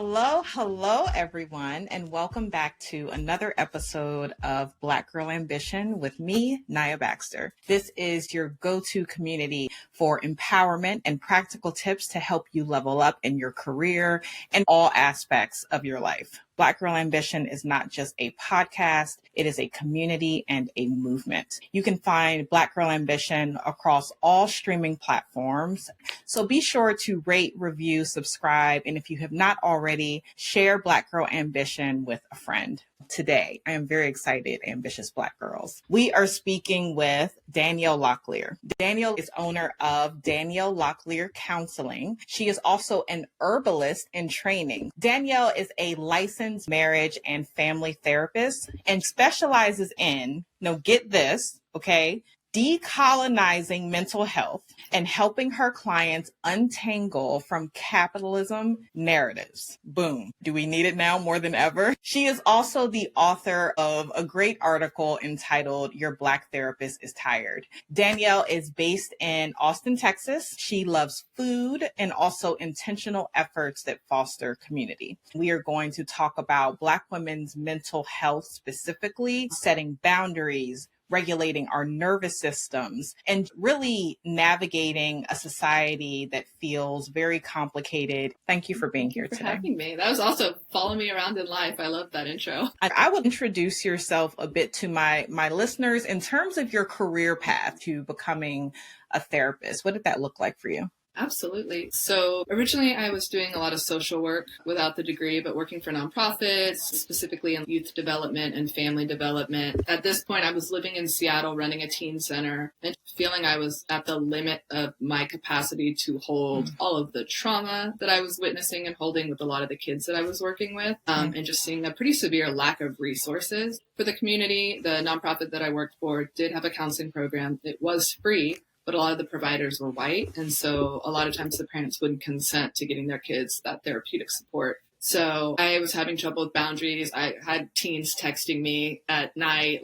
Hello, everyone, and welcome back to another episode of Black Girl Ambition with me, Nia Baxter. This is your go-to community for empowerment and practical tips to help you level up in your career and all aspects of your life. Black Girl Ambition is not just a podcast, it is a community and a movement. You can find Black Girl Ambition across all streaming platforms. So be sure to rate, review, subscribe, and if you have not already, share Black Girl Ambition with a friend. Today, I am very excited, ambitious Black girls. We are speaking with Danielle Locklear. Danielle is owner of Danielle Locklear Counseling. She is also an herbalist in training. Danielle is a licensed marriage and family therapist and specializes in, get this, okay, decolonizing mental health and helping her clients untangle from capitalism narratives. Boom. Do we need it now more than ever? She is also the author of a great article entitled Your Black Therapist is Tired. Danielle is based in Austin, Texas. She loves food and also intentional efforts that foster community. We are going to talk about Black women's mental health specifically, setting boundaries, regulating our nervous systems, and really navigating a society that feels very complicated. Thank you for being here today. For having me. That was also follow me around in life. I love that intro. I will introduce yourself a bit to my listeners in terms of your career path to becoming a therapist. What did that look like for you? Absolutely. So originally I was doing a lot of social work without the degree, but working for nonprofits, specifically in youth development and family development. At this point, I was living in Seattle, running a teen center and feeling I was at the limit of my capacity to hold all of the trauma that I was witnessing and holding with a lot of the kids that I was working with, and just seeing a pretty severe lack of resources for the community. The nonprofit that I worked for did have a counseling program. It was free, but a lot of the providers were white. And so a lot of times the parents wouldn't consent to getting their kids that therapeutic support. So I was having trouble with boundaries. I had teens texting me at night.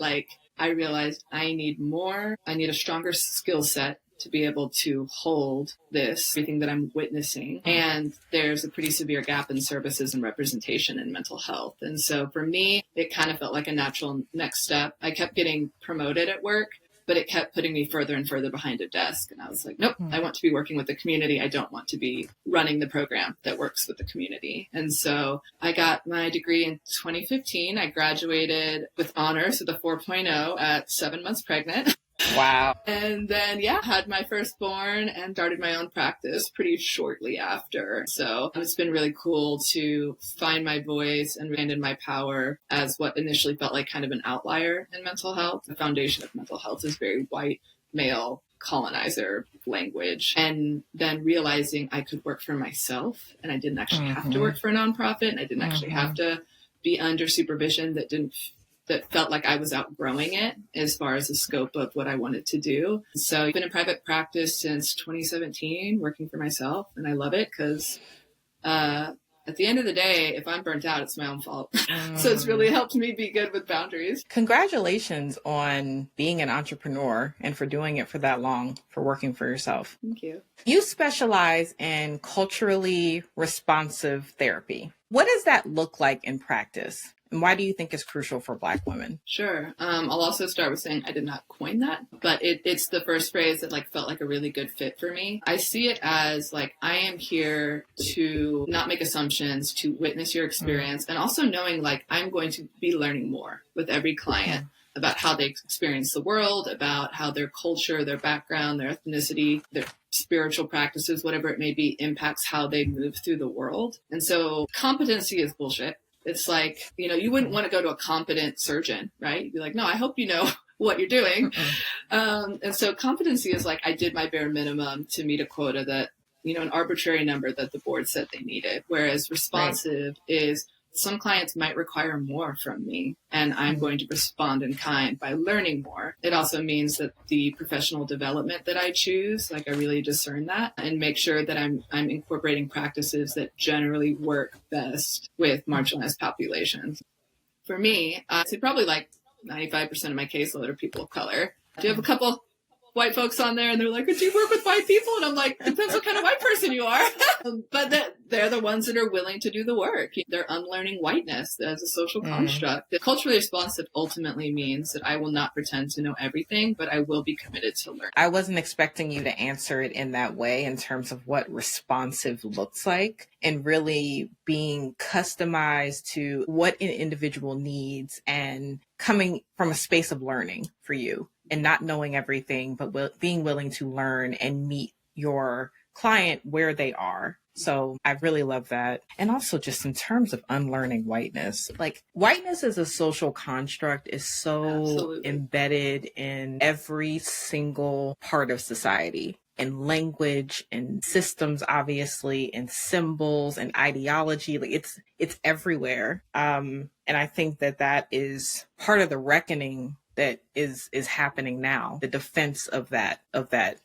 I realized I need more. I need a stronger skill set to be able to hold everything that I'm witnessing. And there's a pretty severe gap in services and representation in mental health. And so for me, it kind of felt like a natural next step. I kept getting promoted at work, but it kept putting me further and further behind a desk. And I was like, nope, I want to be working with the community. I don't want to be running the program that works with the community. And so I got my degree in 2015. I graduated with honors with a 4.0 at 7 months pregnant. Wow. And then, had my firstborn and started my own practice pretty shortly after. So it's been really cool to find my voice and stand in my power as what initially felt like kind of an outlier in mental health. The foundation of mental health is very white, male, colonizer language. And then realizing I could work for myself and I didn't actually have to work for a nonprofit and I didn't actually have to be under supervision that felt like I was outgrowing it as far as the scope of what I wanted to do. So I've been in private practice since 2017, working for myself, and I love it because at the end of the day, if I'm burnt out, it's my own fault. So it's really helped me be good with boundaries. Congratulations on being an entrepreneur and for doing it for that long, for working for yourself. Thank you. You specialize in culturally responsive therapy. What does that look like in practice? And why do you think it's crucial for Black women? Sure. I'll also start with saying I did not coin that, but it's the first phrase that felt like a really good fit for me. I see it as I am here to not make assumptions, to witness your experience, and also knowing I'm going to be learning more with every client about how they experience the world, about how their culture, their background, their ethnicity, their spiritual practices, whatever it may be, impacts how they move through the world. And so competency is bullshit. It's you wouldn't want to go to a competent surgeon, right? You'd be like, no, I hope you know what you're doing. And so competency is I did my bare minimum to meet a quota that, an arbitrary number that the board said they needed. Whereas responsive is some clients might require more from me, and I'm going to respond in kind by learning more. It also means that the professional development that I choose, I really discern that and make sure that I'm incorporating practices that generally work best with marginalized populations. For me, I'd say probably 95% of my caseload are people of color. I do have a couple white folks on there and they're like, do you work with white people? And I'm like, depends what kind of white person you are. But they're the ones that are willing to do the work. They're unlearning whiteness as a social construct. The culturally responsive ultimately means that I will not pretend to know everything, but I will be committed to learn. I wasn't expecting you to answer it in that way in terms of what responsive looks like, and really being customized to what an individual needs and coming from a space of learning for you and not knowing everything, but being willing to learn and meet your client where they are. So I really love that. And also just in terms of unlearning whiteness, like whiteness as a social construct is so Absolutely. embedded in every single part of society, in language and systems, obviously, and symbols and ideology. Like it's everywhere. And I think that is part of the reckoning that is happening now, the defense of that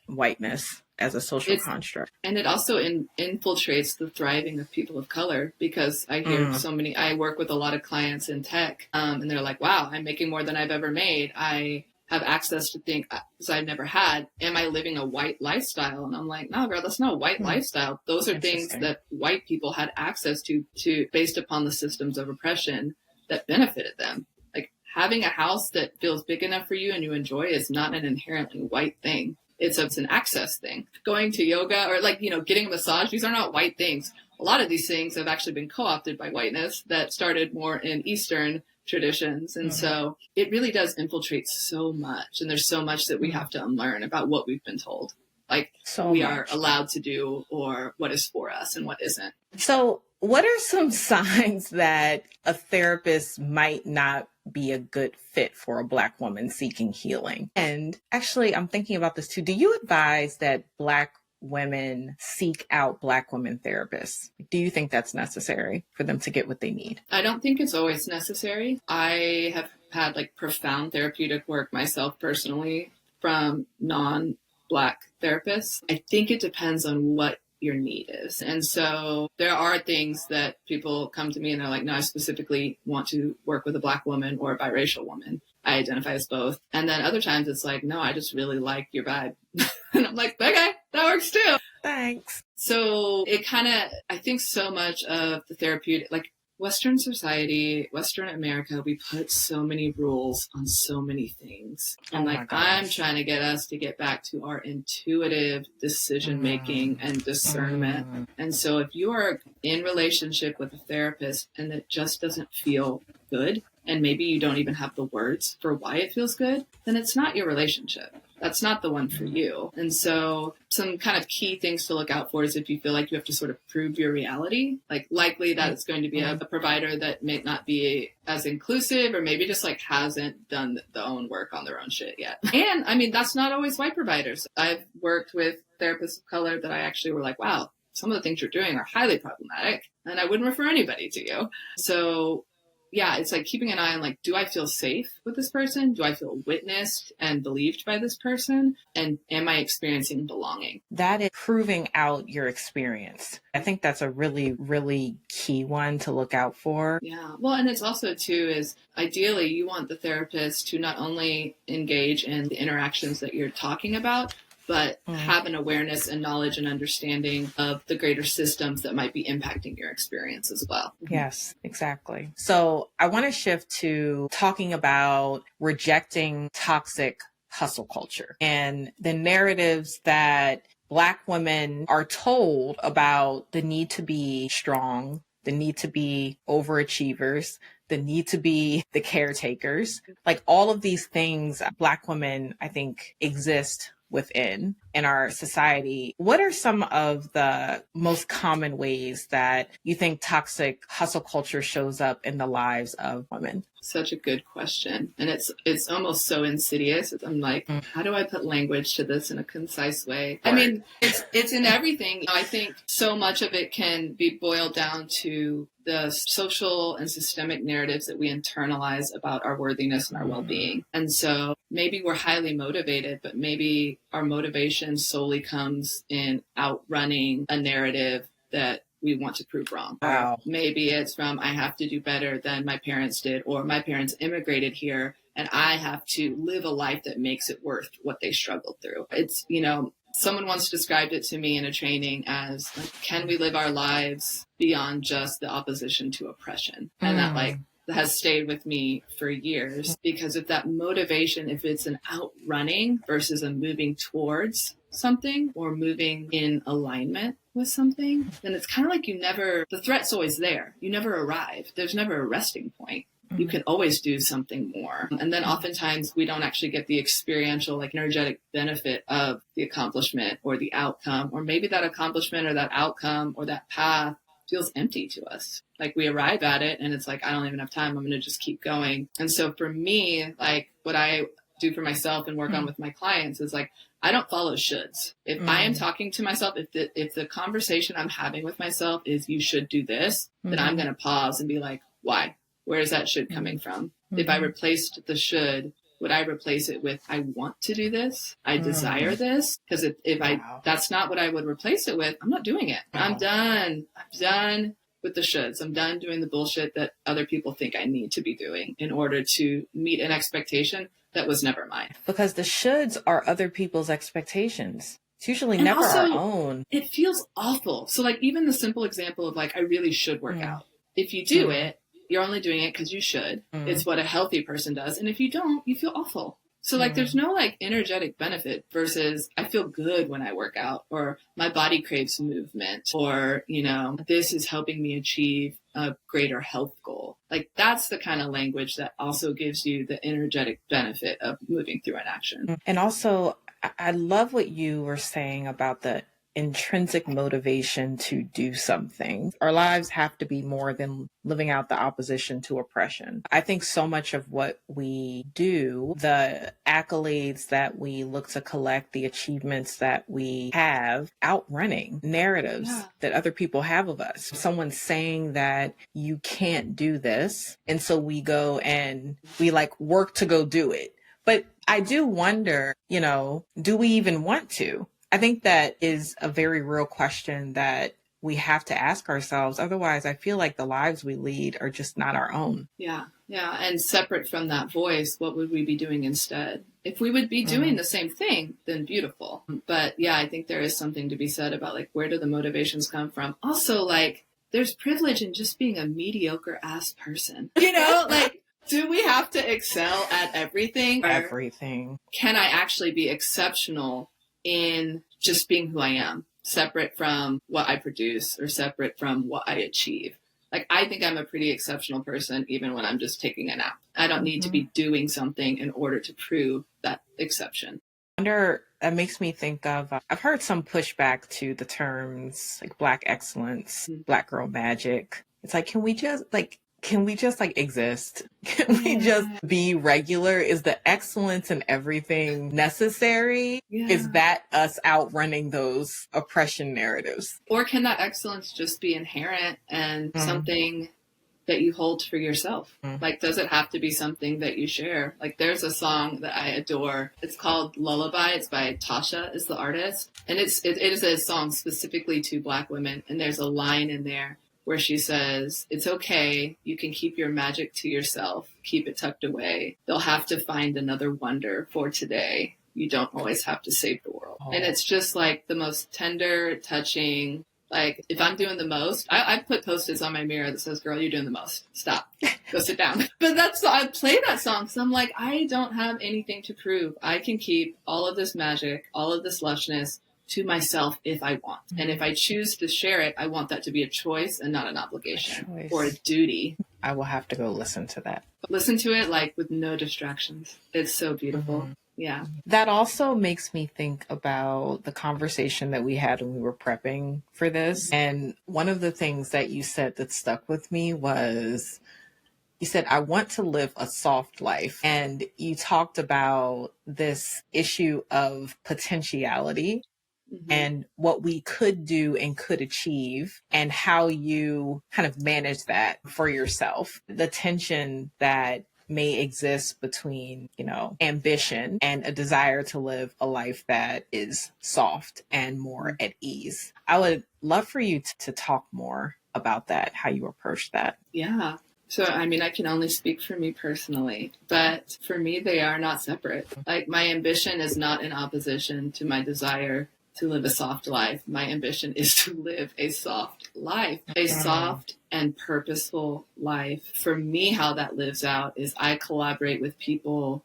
whiteness as a social construct. And it also infiltrates the thriving of people of color, because I hear I work with a lot of clients in tech, and they're like, wow, I'm making more than I've ever made. I have access to things I've never had. Am I living a white lifestyle? And I'm like, no, girl, that's not a white lifestyle. Those are things that white people had access to based upon the systems of oppression that benefited them. Like having a house that feels big enough for you and you enjoy is not an inherently white thing. It's an access thing. Going to yoga or getting a massage, these are not white things. A lot of these things have actually been co-opted by whiteness that started more in Eastern traditions. And so it really does infiltrate so much. And there's so much that we have to unlearn about what we've been told. Like we are allowed to do, or what is for us and what isn't. So what are some signs that a therapist might not be a good fit for a Black woman seeking healing? And actually, I'm thinking about this too. Do you advise that Black women seek out Black women therapists? Do you think that's necessary for them to get what they need? I don't think it's always necessary. I have had profound therapeutic work myself personally from non-Black therapists. I think it depends on what your need is. And so there are things that people come to me and they're like, no, I specifically want to work with a Black woman or a biracial woman. I identify as both. And then other times it's like, no, I just really like your vibe. And I'm like, okay, that works too. Thanks. So it I think so much of the therapeutic, Western society, Western America, we put so many rules on so many things. And I'm trying to get us to get back to our intuitive decision-making and discernment. And so if you are in relationship with a therapist and it just doesn't feel good, and maybe you don't even have the words for why it feels good, then it's not your relationship. That's not the one for you. And so some kind of key things to look out for is if you feel like you have to sort of prove your reality, likely that it's going to be a provider that may not be as inclusive, or maybe just hasn't done the own work on their own shit yet. And I mean, that's not always white providers. I've worked with therapists of color that I actually were like, wow, some of the things you're doing are highly problematic and I wouldn't refer anybody to you. So yeah, it's keeping an eye on do I feel safe with this person? Do I feel witnessed and believed by this person? And am I experiencing belonging? That is proving out your experience. I think that's a really, really key one to look out for. Yeah. Well, and it's also too is ideally you want the therapist to not only engage in the interactions that you're talking about, but have an awareness and knowledge and understanding of the greater systems that might be impacting your experience as well. Yes, exactly. So I want to shift to talking about rejecting toxic hustle culture and the narratives that Black women are told about the need to be strong, the need to be overachievers, the need to be the caretakers. All of these things, Black women, I think, exist within in our society. What are some of the most common ways that you think toxic hustle culture shows up in the lives of women? Such a good question. And it's almost so insidious. I'm like, how do I put language to this in a concise way? I mean, it's in everything. I think so much of it can be boiled down to the social and systemic narratives that we internalize about our worthiness and our well-being. And so maybe we're highly motivated, but maybe our motivation solely comes in outrunning a narrative that we want to prove wrong. Wow. Maybe it's from, I have to do better than my parents did, or my parents immigrated here and I have to live a life that makes it worth what they struggled through. It's, someone once described it to me in a training as like, can we live our lives beyond just the opposition to oppression? And that has stayed with me for years, because if that motivation, if it's an outrunning versus a moving towards something or moving in alignment with something, then it's kind of like the threat's always there. You never arrive. There's never a resting point. You can always do something more. And then oftentimes we don't actually get the experiential, like energetic benefit of the accomplishment or the outcome, or maybe that accomplishment or that outcome or that path feels empty to us. Like we arrive at it and it's like, I don't even have time. I'm going to just keep going. And so for me, like what I do for myself and work on with my clients is like, I don't follow shoulds. If I am talking to myself, if the conversation I'm having with myself is you should do this, then I'm going to pause and be like, why? Where is that should coming from? If I replaced the should, would I replace it with, I want to do this? I desire this? Because that's not what I would replace it with, I'm not doing it. I'm done. I'm done with the shoulds. I'm done doing the bullshit that other people think I need to be doing in order to meet an expectation that was never mine. Because the shoulds are other people's expectations. It's usually And never also, our own. It feels awful. So like even the simple example of like, I really should work out. If you do it, you're only doing it because you should. It's what a healthy person does. And if you don't, you feel awful. So like there's no like energetic benefit versus I feel good when I work out, or my body craves movement, or, this is helping me achieve a greater health goal. Like that's the kind of language that also gives you the energetic benefit of moving through an action. And also, I love what you were saying about the intrinsic motivation to do something. Our lives have to be more than living out the opposition to oppression. I think so much of what we do, the accolades that we look to collect, the achievements that we have, outrunning narratives that other people have of us. Someone saying that you can't do this, and so we go and we like work to go do it. But I do wonder, do we even want to? I think that is a very real question that we have to ask ourselves. Otherwise, I feel like the lives we lead are just not our own. Yeah. And separate from that voice, what would we be doing instead? If we would be doing the same thing, then beautiful. But yeah, I think there is something to be said about like, where do the motivations come from? Also, like, there's privilege in just being a mediocre ass person. Like, do we have to excel at everything? Everything. Can I actually be exceptional in just being who I am, separate from what I produce or separate from what I achieve? Like, I think I'm a pretty exceptional person, even when I'm just taking a nap. I don't need to be doing something in order to prove that exception. I wonder, that makes me think of, I've heard some pushback to the terms like Black excellence, Black girl magic. It's like, can we just exist? Can we just be regular? Is the excellence in everything necessary? Yeah. Is that us outrunning those oppression narratives? Or can that excellence just be inherent and something that you hold for yourself? Like, does it have to be something that you share? Like, there's a song that I adore. It's called Lullaby. It's by Tasha is the artist. And it is a song specifically to Black women. And there's a line in there where she says, it's okay, you can keep your magic to yourself, keep it tucked away. They'll have to find another wonder for today. You don't always have to save the world. And it's just like the most tender, touching, like if I'm doing the most, I put Post-its on my mirror that says, girl, you're doing the most. Stop. Go sit down. But I play that song because I'm like, I don't have anything to prove. I can keep all of this magic, all of this lushness to myself if I want. And if I choose to share it, I want that to be a choice and not an obligation or a duty. I will have to go listen to that. Listen to it like with no distractions. It's so beautiful. Yeah. That also makes me think about the conversation that we had when we were prepping for this. And one of the things that you said that stuck with me was, you said, I want to live a soft life. And you talked about this issue of potentiality and what we could do and could achieve, and how you kind of manage that for yourself. The tension that may exist between, ambition and a desire to live a life that is soft and more at ease. I would love for you to talk more about that, how you approach that. Yeah. So, I mean, I can only speak for me personally, but for me, they are not separate. Like, my ambition is not in opposition to my desire to live a soft life. My ambition is to live a soft life, a soft and purposeful life. For me, how that lives out is I collaborate with people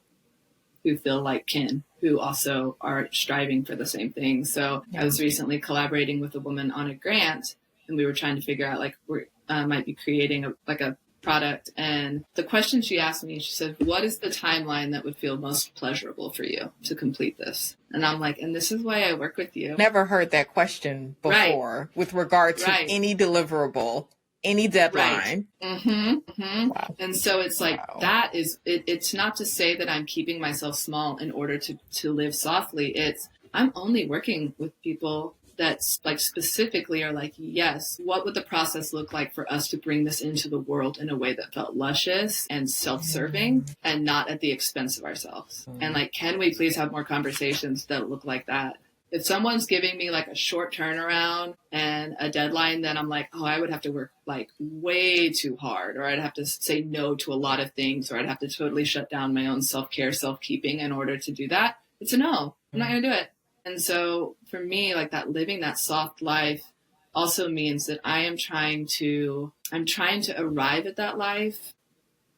who feel like kin, who also are striving for the same thing. So I was recently collaborating with a woman on a grant, and we were trying to figure out, like, we might be creating a product. And the question she asked me, she said, what is the timeline that would feel most pleasurable for you to complete this? And I'm like, and this is why I work with you. Never heard that question before with regard to any deliverable, any deadline. Wow. And so it's like, that is, it's not to say that I'm keeping myself small in order to live softly. It's, I'm only working with people that, like, specifically are like, yes, what would the process look like for us to bring this into the world in a way that felt luscious and self-serving and not at the expense of ourselves? And, like, can we please have more conversations that look like that? If someone's giving me, like, a short turnaround and a deadline, then I'm like, oh, I would have to work, like, way too hard, or I'd have to say no to a lot of things, or I'd have to totally shut down my own self-care, self-keeping in order to do that. It's a no. I'm not going to do it. And so for me, like, that living that soft life also means that I'm trying to arrive at that life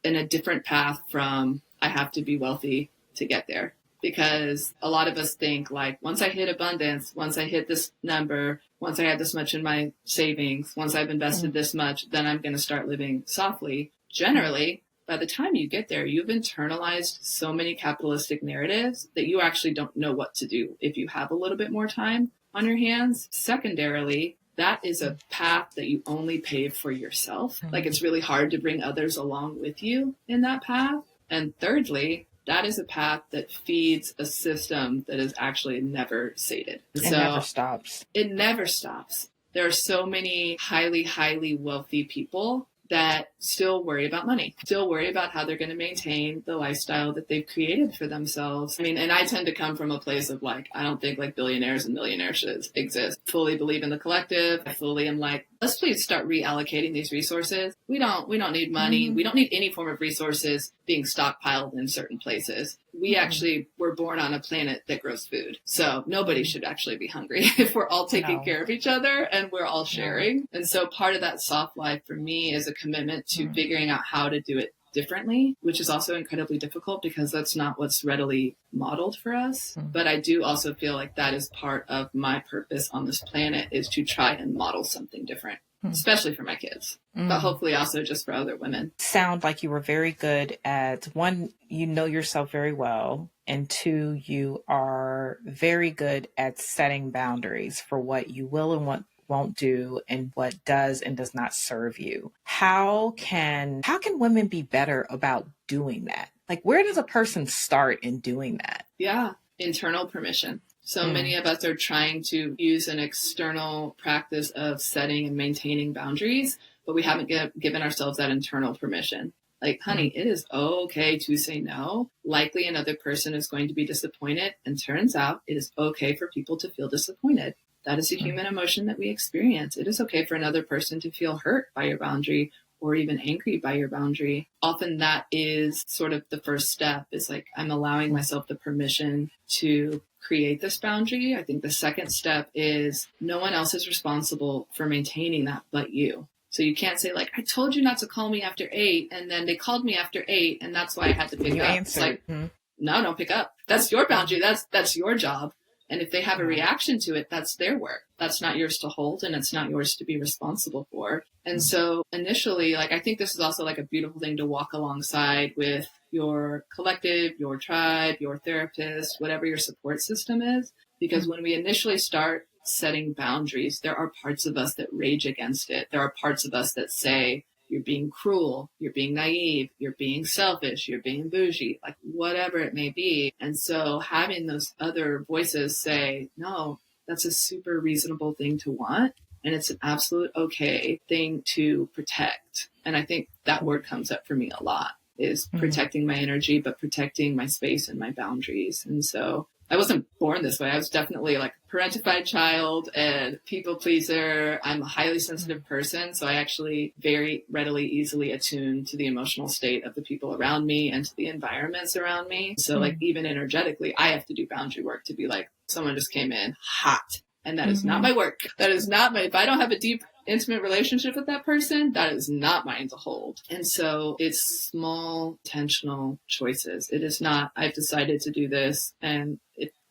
in a different path from I have to be wealthy to get there. Because a lot of us think, like, once I hit abundance, once I hit this number, once I have this much in my savings, once I've invested this much, then I'm going to start living softly. Generally, by the time you get there, you've internalized so many capitalistic narratives that you actually don't know what to do if you have a little bit more time on your hands. Secondarily, that is a path that you only pave for yourself. Like, it's really hard to bring others along with you in that path. And thirdly, that is a path that feeds a system that is actually never sated. It never stops. It never stops. There are so many highly, highly wealthy people that still worry about money, still worry about how they're going to maintain the lifestyle that they've created for themselves. I mean, and I tend to come from a place of, like, I don't think, like, billionaires and millionaires should exist. Fully believe in the collective. I fully am like, let's please start reallocating these resources. We don't need money. We don't need any form of resources being stockpiled in certain places. We actually were born on a planet that grows food. So nobody should actually be hungry if we're all taking care of each other and we're all sharing. And so part of that soft life for me is a commitment to figuring out how to do it differently, which is also incredibly difficult because that's not what's readily modeled for us. But I do also feel like that is part of my purpose on this planet, is to try and model something different, especially for my kids, but hopefully also just for other women. Sound like you were very good at, one, you know yourself very well, and two, you are very good at setting boundaries for what you will and what won't do and what does and does not serve you. How can women be better about doing that? Like, where does a person start in doing that? Yeah, internal permission. So many of us are trying to use an external practice of setting and maintaining boundaries, but we haven't given ourselves that internal permission. Like, honey, it is okay to say no. Likely another person is going to be disappointed. And turns out it is okay for people to feel disappointed. That is a human emotion that we experience. It is okay for another person to feel hurt by your boundary or even angry by your boundary. Often that is sort of the first step, is like, I'm allowing myself the permission to create this boundary. I think the second step is no one else is responsible for maintaining that but you. So you can't say, like, I told you not to call me after 8, and then they called me after 8, and that's why I had to pick up. It's like, no, don't pick up. That's your boundary. That's your job. And if they have a reaction to it, that's their work. That's not yours to hold, and it's not yours to be responsible for. And so initially, like, I think this is also, like, a beautiful thing to walk alongside with your collective, your tribe, your therapist, whatever your support system is. Because when we initially start setting boundaries, there are parts of us that rage against it. There are parts of us that say, you're being cruel, you're being naive, you're being selfish, you're being bougie, like, whatever it may be. And so having those other voices say, no, that's a super reasonable thing to want. And it's an absolute okay thing to protect. And I think that word comes up for me a lot, is protecting my energy, but protecting my space and my boundaries. And so I wasn't born this way. I was definitely like a parentified child and people pleaser. I'm a highly sensitive person. So I actually very readily, easily attune to the emotional state of the people around me and to the environments around me. So like even energetically, I have to do boundary work to be like, someone just came in hot. And that is not my work. That is not my, if I don't have a deep, intimate relationship with that person, that is not mine to hold. And so it's small, intentional choices. It is not, I've decided to do this and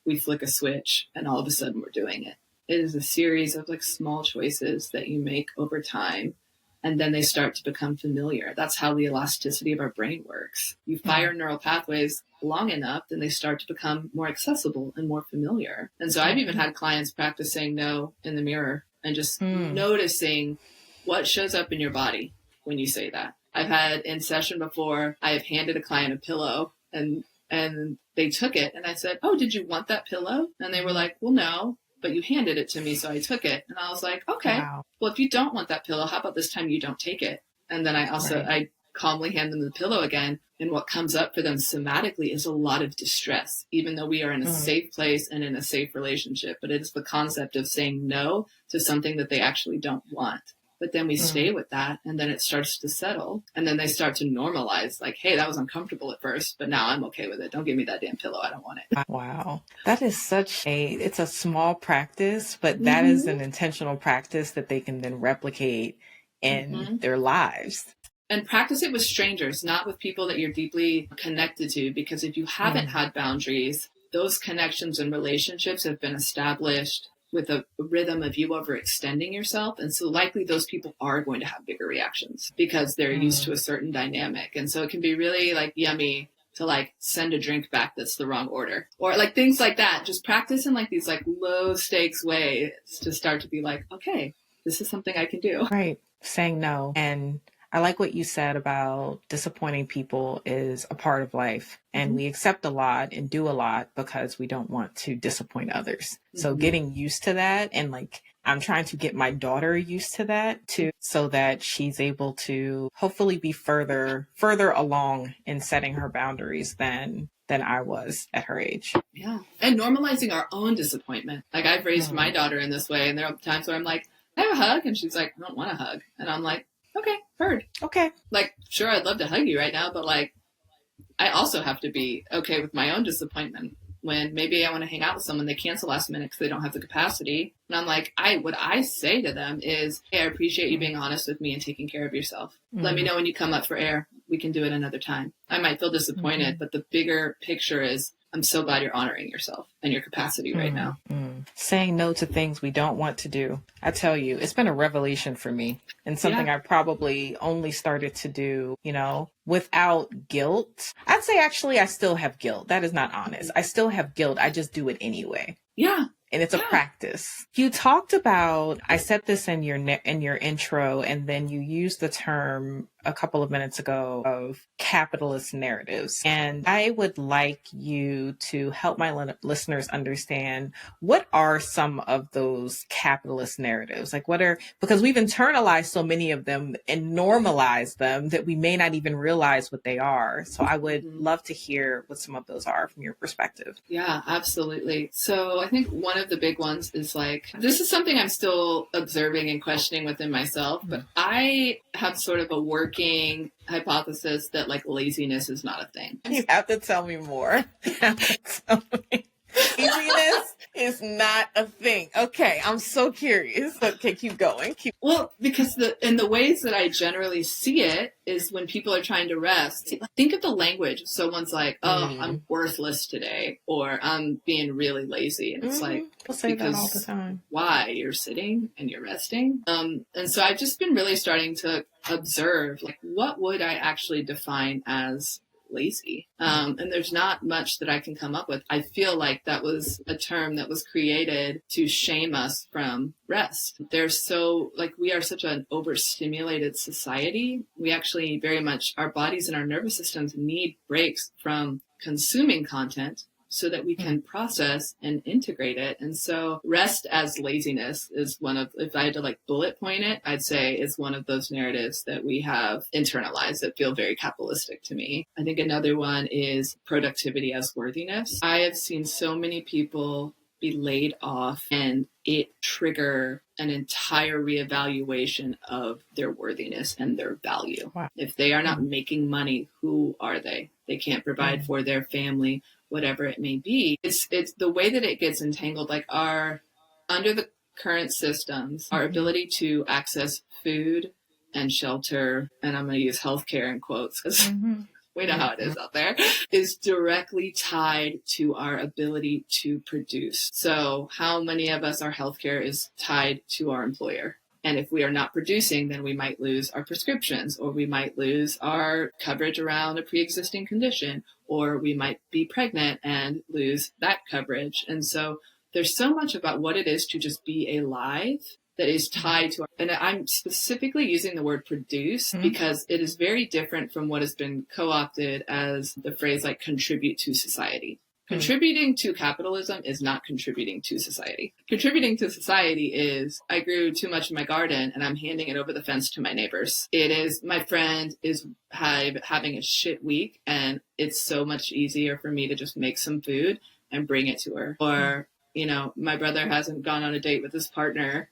we flick a switch and all of a sudden we're doing it. It is a series of like small choices that you make over time. And then they start to become familiar. That's how the elasticity of our brain works. You fire neural pathways long enough, then they start to become more accessible and more familiar. And so I've even had clients practice saying no in the mirror and just noticing what shows up in your body when you say that. I've had in session before, I have handed a client a pillow and they took it and I said, "Oh, did you want that pillow?" And they were like, "Well, no, but you handed it to me, so I took it." And I was like, "Okay, well, if you don't want that pillow, how about this time you don't take it?" And then I also, I calmly hand them the pillow again. And what comes up for them somatically is a lot of distress, even though we are in a safe place and in a safe relationship. But it is the concept of saying no to something that they actually don't want. But then we stay with that and then it starts to settle. And then they start to normalize like, hey, that was uncomfortable at first, but now I'm okay with it. Don't give me that damn pillow. I don't want it. Wow. That is it's a small practice, but that is an intentional practice that they can then replicate in their lives. And practice it with strangers, not with people that you're deeply connected to. Because if you haven't had boundaries, those connections and relationships have been established with a rhythm of you overextending yourself. And so likely those people are going to have bigger reactions because they're used to a certain dynamic. And so it can be really like yummy to like send a drink back that's the wrong order or like things like that. Just practice in like these like low stakes ways to start to be like, okay, this is something I can do. Right. Saying no. And I like what you said about disappointing people is a part of life. And we accept a lot and do a lot because we don't want to disappoint others. So getting used to that and like, I'm trying to get my daughter used to that too, so that she's able to hopefully be further along in setting her boundaries than I was at her age. Yeah. And normalizing our own disappointment. Like I've raised my daughter in this way. And there are times where I'm like, I have a hug. And she's like, I don't want a hug. And I'm like, okay, heard. Okay. Like, sure, I'd love to hug you right now, but like, I also have to be okay with my own disappointment when maybe I want to hang out with someone, they cancel last minute because they don't have the capacity. And I'm like, what I say to them is, hey, I appreciate you being honest with me and taking care of yourself. Let me know when you come up for air. We can do it another time. I might feel disappointed, but the bigger picture is, I'm so glad you're honoring yourself and your capacity right now. Saying no to things we don't want to do. I tell you, it's been a revelation for me and something I probably only started to do, without guilt. I'd say actually I still have guilt. That is not honest. I still have guilt. I just do it anyway. Yeah. And it's a practice. You talked about, I said this in your intro, and then you used the term a couple of minutes ago of capitalist narratives. And I would like you to help my listeners understand what are some of those capitalist narratives? Like because we've internalized so many of them and normalized them that we may not even realize what they are. So I would love to hear what some of those are from your perspective. Yeah, absolutely. So I think one of the big ones is like, this is something I'm still observing and questioning within myself, but I have sort of a working hypothesis that like laziness is not a thing. You have to tell me more. Laziness is not a thing. Okay, I'm so curious. Okay, keep going. Well, because the ways that I generally see it is when people are trying to rest. Think of the language. Someone's like, "Oh, I'm worthless today," or "I'm being really lazy," and it's like, I'll say that all the time. Why? You're sitting and you're resting. And so I've just been really starting to observe, like, what would I actually define as lazy? And there's not much that I can come up with. I feel like that was a term that was created to shame us from rest. We are such an overstimulated society. We actually very much, our bodies and our nervous systems need breaks from consuming content so that we can process and integrate it. And so rest as laziness is one of, if I had to like bullet point it, I'd say is one of those narratives that we have internalized that feel very capitalistic to me. I think another one is productivity as worthiness. I have seen so many people be laid off and it trigger an entire reevaluation of their worthiness and their value. Wow. If they are not making money, who are they? They can't provide for their family, whatever it may be. It's the way that it gets entangled, like under the current systems, our ability to access food and shelter, and I'm going to use healthcare in quotes because we know how it is out there, is directly tied to our ability to produce. So how many of us, our healthcare is tied to our employer? And if we are not producing, then we might lose our prescriptions, or we might lose our coverage around a pre-existing condition, or we might be pregnant and lose that coverage. And so there's so much about what it is to just be alive that is tied to, and I'm specifically using the word produce because it is very different from what has been co-opted as the phrase like contribute to society. Contributing to capitalism is not contributing to society. Contributing to society is, I grew too much in my garden and I'm handing it over the fence to my neighbors. It is, my friend is having a shit week and it's so much easier for me to just make some food and bring it to her. Or, you know, my brother hasn't gone on a date with his partner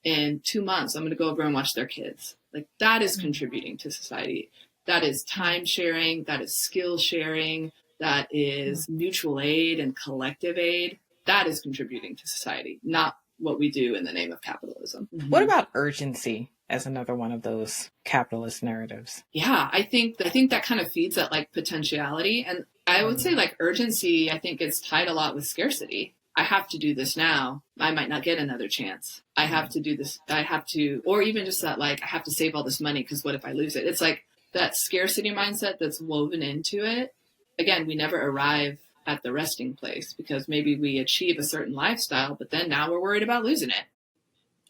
in 2 months. I'm going to go over and watch their kids. Like that is contributing to society. That is time sharing. That is skill sharing. That is mutual aid and collective aid. That is contributing to society, not what we do in the name of capitalism. What about urgency as another one of those capitalist narratives? Yeah, I think that kind of feeds that like potentiality. And I would say like urgency, I think it's tied a lot with scarcity. I have to do this now. I might not get another chance. I have to do this. I have to, or even just that, like, I have to save all this money because what if I lose it? It's like that scarcity mindset that's woven into it. Again, we never arrive at the resting place because maybe we achieve a certain lifestyle, but then now we're worried about losing it.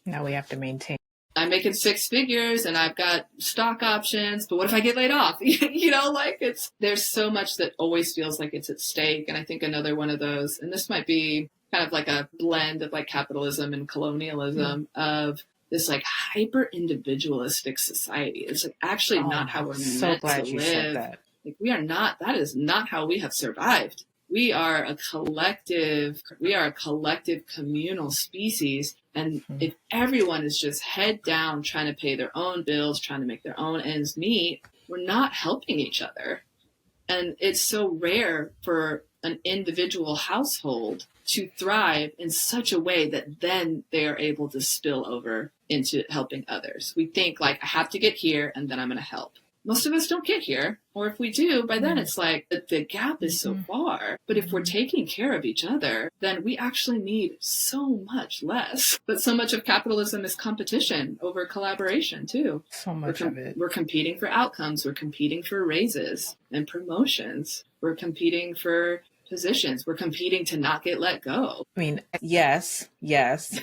Now we have to maintain. I'm making 6 figures and I've got stock options, but what if I get laid off? You know, like there's so much that always feels like it's at stake. And I think another one of those, and this might be kind of like a blend of like capitalism and colonialism of this like hyper individualistic society. It's like actually not how we're meant to live. Said that. Like we are not, that is not how we have survived. We are a collective communal species. And if everyone is just head down trying to pay their own bills, trying to make their own ends meet, we're not helping each other. And it's so rare for an individual household to thrive in such a way that then they are able to spill over into helping others. We think like, I have to get here and then I'm going to help. Most of us don't get here. Or if we do, by then it's like the gap is so far. But if we're taking care of each other, then we actually need so much less. But so much of capitalism is competition over collaboration too. So much of it. We're competing for outcomes. We're competing for raises and promotions. We're competing for positions. We're competing to not get let go. I mean, yes.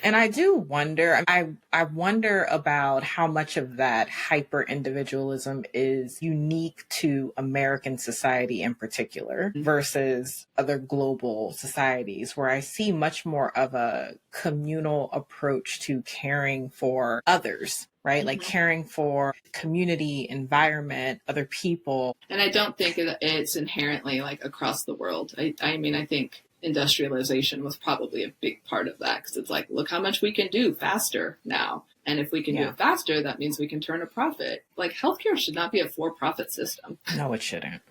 And I do wonder, I wonder about how much of that hyper individualism is unique to American society in particular versus other global societies, where I see much more of a communal approach to caring for others. Right? Like caring for community, environment, other people. And I don't think it's inherently like across the world. I mean, I think industrialization was probably a big part of that because it's like, look how much we can do faster now. And if we can do it faster, that means we can turn a profit. Like healthcare should not be a for-profit system. No, it shouldn't.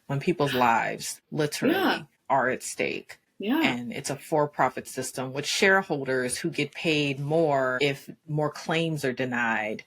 When people's lives literally are at stake. Yeah. And it's a for-profit system with shareholders who get paid more if more claims are denied.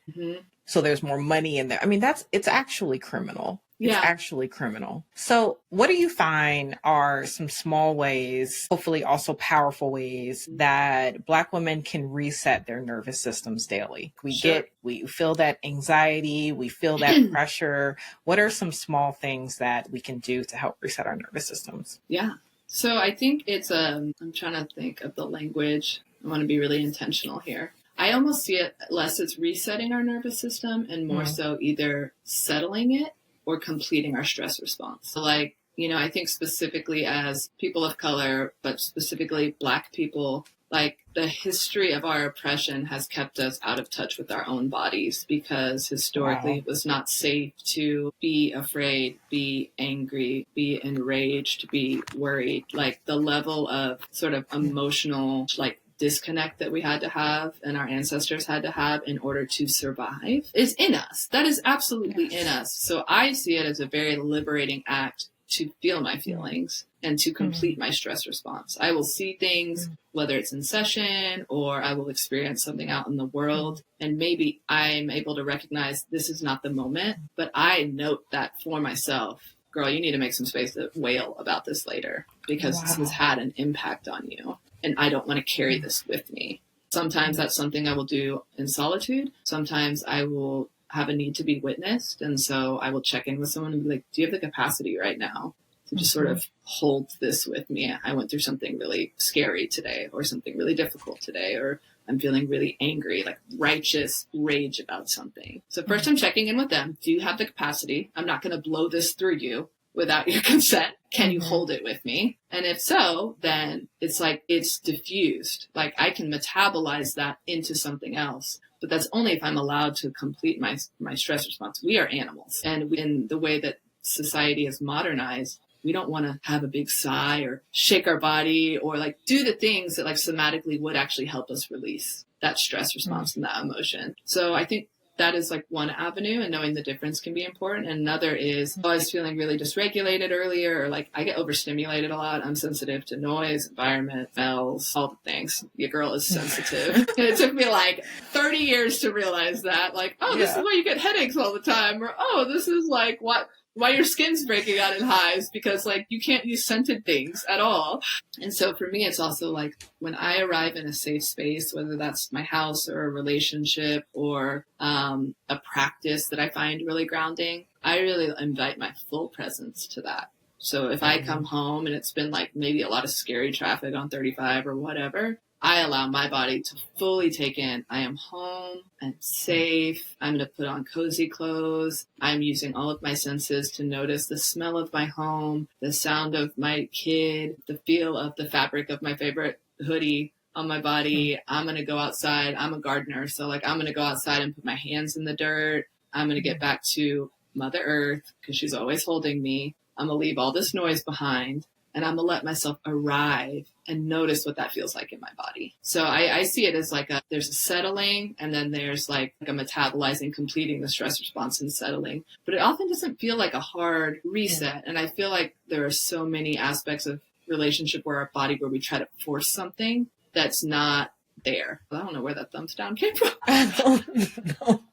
So there's more money in there. I mean, it's actually criminal. It's actually criminal. So what do you find are some small ways, hopefully also powerful ways, that Black women can reset their nervous systems daily? We feel that anxiety, we feel that pressure. What are some small things that we can do to help reset our nervous systems? Yeah. So I think it's, I'm trying to think of the language. I want to be really intentional here. I almost see it less as resetting our nervous system and more so either settling it or completing our stress response. So like, I think specifically as people of color, but specifically Black people, like the history of our oppression has kept us out of touch with our own bodies, because historically it was not safe to be afraid, be angry, be enraged, be worried. Like the level of sort of emotional, like disconnect that we had to have and our ancestors had to have in order to survive is in us. That is absolutely in us. So I see it as a very liberating act to feel my feelings and to complete my stress response. I will see things, whether it's in session or I will experience something out in the world, and maybe I'm able to recognize this is not the moment, but I note that for myself. Girl, you need to make some space to wail about this later, because this has had an impact on you and I don't want to carry this with me. Sometimes that's something I will do in solitude. Sometimes I will have a need to be witnessed. And so I will check in with someone and be like, do you have the capacity right now to just sort of hold this with me? I went through something really scary today, or something really difficult today, or I'm feeling really angry, like righteous rage about something. So first I'm checking in with them. Do you have the capacity? I'm not going to blow this through you without your consent. Can you hold it with me? And if so, then it's like it's diffused. Like I can metabolize that into something else. But that's only if I'm allowed to complete my stress response. We are animals. And in the way that society is modernized, we don't want to have a big sigh or shake our body or like do the things that like somatically would actually help us release that stress response and that emotion. So I think that is like one avenue, and knowing the difference can be important. And another is, I was feeling really dysregulated earlier, or like I get overstimulated a lot. I'm sensitive to noise, environment, smells, all the things. Your girl is sensitive. And it took me like 30 years to realize that, like, oh, this is why you get headaches all the time. Or, oh, this is like why your skin's breaking out in hives, because like you can't use scented things at all. And so for me, it's also like when I arrive in a safe space, whether that's my house or a relationship or a practice that I find really grounding, I really invite my full presence to that. So if I come home and it's been like maybe a lot of scary traffic on 35 or whatever, I allow my body to fully take in, I am home, I'm safe, I'm going to put on cozy clothes, I'm using all of my senses to notice the smell of my home, the sound of my kid, the feel of the fabric of my favorite hoodie on my body. I'm going to go outside. I'm a gardener, so like I'm going to go outside and put my hands in the dirt. I'm going to get back to Mother Earth because she's always holding me. I'm going to leave all this noise behind. And I'm going to let myself arrive and notice what that feels like in my body. So I see it as like there's a settling, and then there's like a metabolizing, completing the stress response and settling. But it often doesn't feel like a hard reset. And I feel like there are so many aspects of relationship where our body, where we try to force something that's not there. I don't know where that thumbs down came from. I don't know.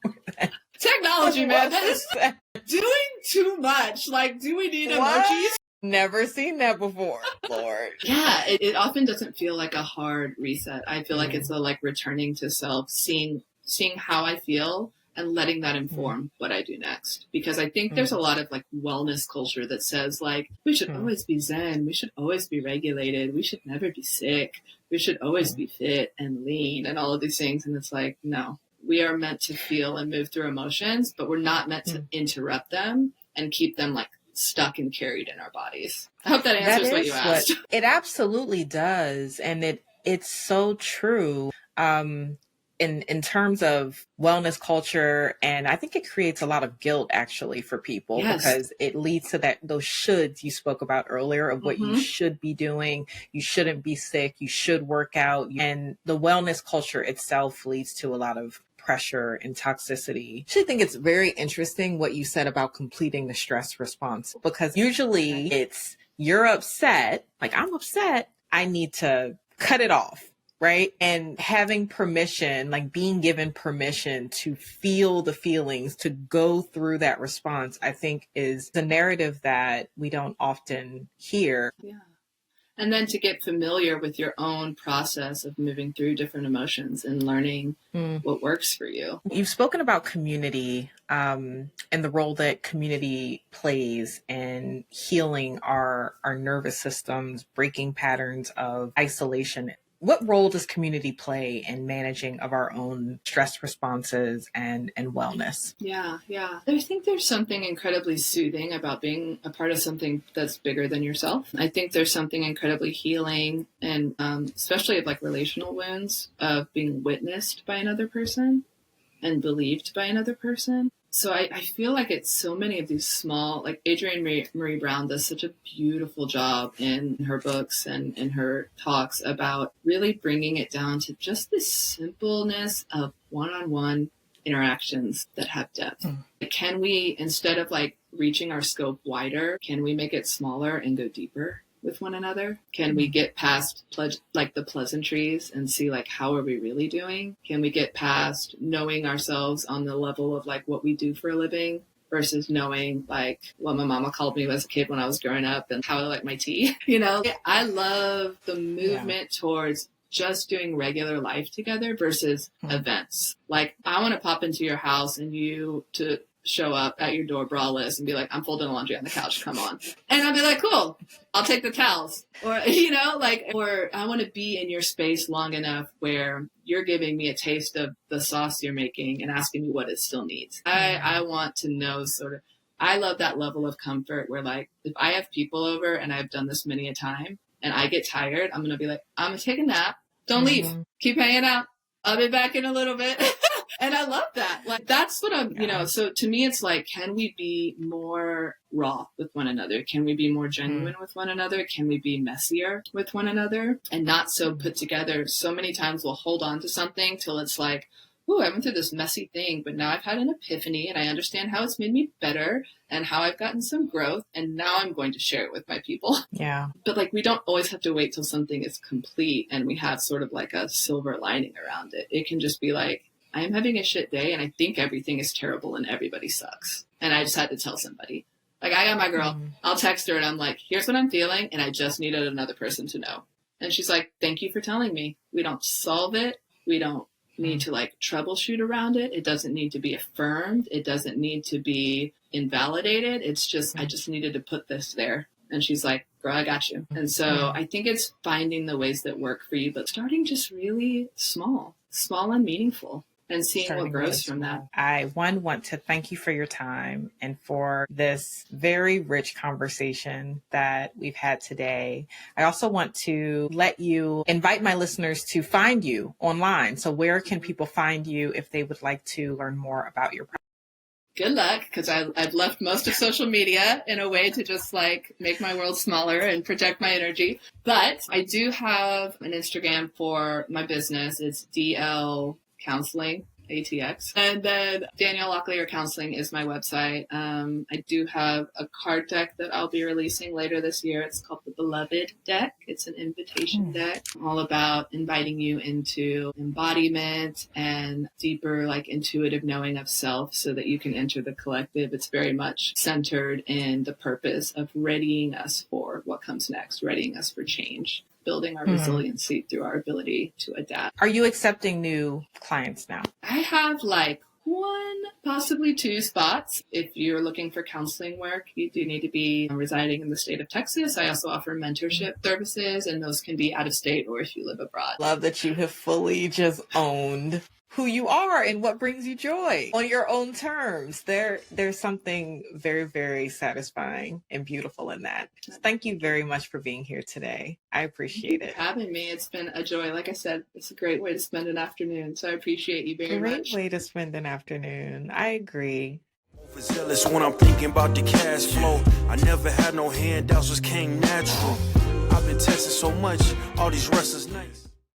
Technology, man. That is doing too much. Like, do we need emojis? Never seen that before, Lord. Yeah, it often doesn't feel like a hard reset. I feel like it's a like returning to self, seeing how I feel and letting that inform what I do next. Because I think there's a lot of like wellness culture that says like, we should always be zen, we should always be regulated, we should never be sick, we should always be fit and lean and all of these things. And it's like, no, we are meant to feel and move through emotions, but we're not meant to interrupt them and keep them like stuck and carried in our bodies. I hope that answers what you asked. It absolutely does. And it's so true. In terms of wellness culture, and I think it creates a lot of guilt actually for people, because it leads to those shoulds you spoke about earlier of what you should be doing. You shouldn't be sick. You should work out. And the wellness culture itself leads to a lot of pressure and toxicity. I actually think it's very interesting what you said about completing the stress response, because usually it's you're upset, like I'm upset, I need to cut it off. Right. And having permission, like being given permission to feel the feelings, to go through that response, I think is the narrative that we don't often hear. Yeah. And then to get familiar with your own process of moving through different emotions and learning what works for you. You've spoken about community and the role that community plays in healing our nervous systems, breaking patterns of isolation What role does community play in managing of our own stress responses and wellness? Yeah. I think there's something incredibly soothing about being a part of something that's bigger than yourself. I think there's something incredibly healing, and especially of like relational wounds, of being witnessed by another person and believed by another person. So I feel like it's so many of these small, like Adrienne Marie Brown does such a beautiful job in her books and in her talks about really bringing it down to just the simpleness of one-on-one interactions that have depth. Can we, instead of like reaching our scope wider, can we make it smaller and go deeper with one another? Can we get past like the pleasantries and see like how are we really doing? Can we get past knowing ourselves on the level of like what we do for a living versus knowing like what my mama called me as a kid when I was growing up and how I like my tea? I love the movement towards just doing regular life together versus events. Like I want to pop into your house and you to show up at your door braless and be like, I'm folding laundry on the couch, come on. And I'll be like, cool, I'll take the towels. Or, or I want to be in your space long enough where you're giving me a taste of the sauce you're making and asking me what it still needs. I want to know I love that level of comfort where like, if I have people over, and I've done this many a time, and I get tired, I'm going to be like, I'm going to take a nap. Don't leave. Keep hanging out. I'll be back in a little bit. And I love that. Like, that's what so to me, it's like, can we be more raw with one another? Can we be more genuine with one another? Can we be messier with one another and not so put together? So many times we'll hold on to something till it's like, ooh, I went through this messy thing, but now I've had an epiphany and I understand how it's made me better and how I've gotten some growth. And now I'm going to share it with my people. Yeah. But like, we don't always have to wait till something is complete and we have sort of like a silver lining around it. It can just be like, I am having a shit day and I think everything is terrible and everybody sucks. And I just had to tell somebody. Like, I got my girl, I'll text her and I'm like, here's what I'm feeling. And I just needed another person to know. And she's like, thank you for telling me. We don't solve it. We don't need to like troubleshoot around it. It doesn't need to be affirmed. It doesn't need to be invalidated. It's just, I just needed to put this there. And she's like, girl, I got you. And so I think it's finding the ways that work for you, but starting just really small and meaningful. And seeing what grows from that. I want to thank you for your time and for this very rich conversation that we've had today. I also want to let you invite my listeners to find you online. So where can people find you if they would like to learn more about your project? Good luck, because I've left most of social media in a way to just like make my world smaller and protect my energy. But I do have an Instagram for my business. It's DL Counseling, ATX. And then Danielle Locklear Counseling is my website. I do have a card deck that I'll be releasing later this year. It's called the Beloved Deck. It's an invitation deck all about inviting you into embodiment and deeper, like intuitive knowing of self so that you can enter the collective. It's very much centered in the purpose of readying us for what comes next, readying us for change, building our resiliency through our ability to adapt. Are you accepting new clients now? I have like 1, possibly 2 spots. If you're looking for counseling work, you do need to be residing in the state of Texas. I also offer mentorship services, and those can be out of state or if you live abroad. Love that you have fully just owned who you are and what brings you joy on your own terms. There's something very, very satisfying and beautiful in that. Thank you very much for being here today. I appreciate it. Having me. It's been a joy. Like I said, it's a great way to spend an afternoon. So I appreciate you very much. Great way to spend an afternoon. I agree. Overzealous when I'm thinking about the cash flow. I never had no handouts, just came natural. I've been testing so much, all these wrestlers nice.